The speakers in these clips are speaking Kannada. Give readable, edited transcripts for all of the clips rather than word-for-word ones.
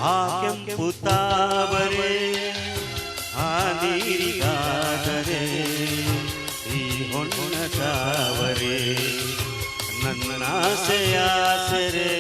ಆ ಕೆಂಪು ತಾವರೆ ಆ ನೀರಿಗಾದರೆ ಈ ಹೊನ್ನ ತಾವರೆ ನನ್ನ ಆಸೆಯಾಸರೆ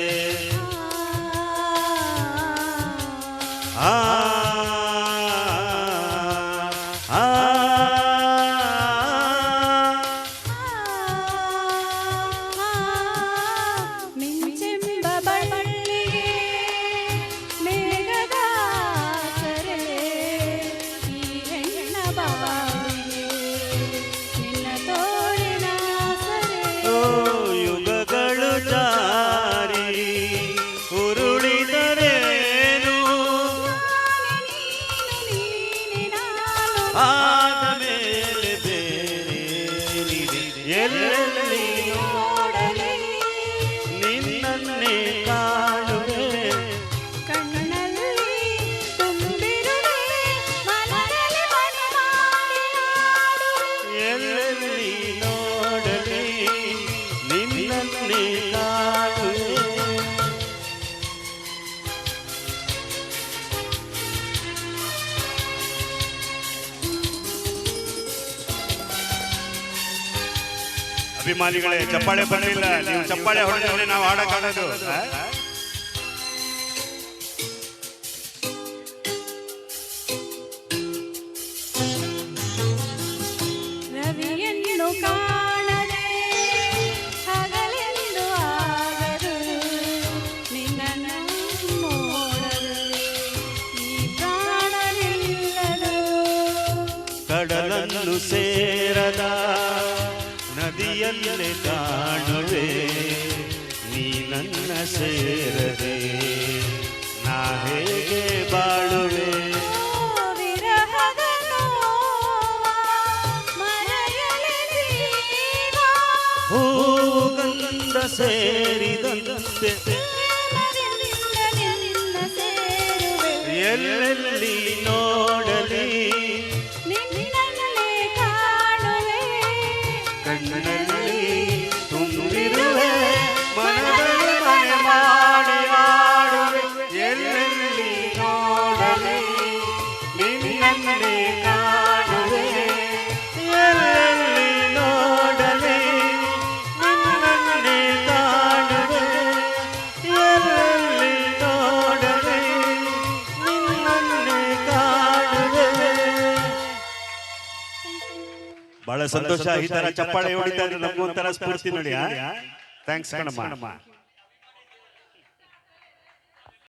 ಆದ ಮೇಲೆ ಬೇರೆ ಎಲ್ಲೆಲ್ಲಿ ನೋಡಲಿ ನಿನ್ನನ್ನೇ ಕಾಣುವೆ ಕಣ್ಣಲ್ಲಿ ತುಂಬಿರುವೆ ಮನದಲ್ಲಿ ಎಲ್ಲೆಲ್ಲಿ ನೋಡಲಿ ನಿನ್ನನ್ನೇ ಕಾಣುವೆ ಅಭಿಮಾನಿಗಳೇ ಚಪ್ಪಾಳೆ ಬರಲಿಲ್ಲ, ನೀವು ಚಪ್ಪಾಳೆ ಹೊಡೆದ್ರೆ ನಾವು ಹಾಡಕ್ಕಾಗೋದು. ರವಿಯನ್ನು ಕಾಣದೆ ಹಗಲೆಂದು ಆಗದು ನಿನ್ನನ್ನು ನೋಡಲು ಈ ಪ್ರಾಣವಿಲ್ಲದು ಕಡಲನ್ನು ಸೇರದ ನದಿಯಲ್ಲೇ ಕಾಣುವೆ ನೀ ನನ್ನ ಸೇರದೆ ನಾ ಹೇಗೆ ಬಾಳುವೆ ವಿರಹದ ನೋವ ಮರೆಯಲಿ ಜೀವ ಹೂಗಂಧ ಸೇರಿದಂತೆ ನಿನ್ನ ಸೇರುವೆ ಎಲ್ಲೆಲ್ಲಿ ನೋಡಲಿ ನಿನ್ನನ್ನೇ ಕಾಣುವೆ ಕಣ್ಣಲ್ಲಿ ತುಂಬಿರುವೆ ಮನದಲ್ಲಿ ಮನೆ ಮಾಡಿ ಆಡುವೆ ಎಲ್ಲೆಲ್ಲಿ ನೋಡಲಿ ನಿನ್ನನ್ನೇ ಕಾಣುವೆ ಎಲ್ಲೆಲ್ಲಿ ನೋಡಲಿ ನಿನ್ನನ್ನೇ ಕಾಣುವೆ ಎಲ್ಲೆಲ್ಲಿ ನೋಡಲಿ ನಿನ್ನನ್ನೇ ಕಾಣುವೆ. ಬಹಳ ಸಂತೋಷ. ಈ ತರ ಚಪ್ಪಾಳೆ ಹೊಡಿತಾ ಇದ್ರೆ ನಮಗೊಂಥರ ಸ್ಫೂರ್ತಿ ನೋಡಿ. ಥ್ಯಾಂಕ್ಸ್ ಕಣಮ್ಮ.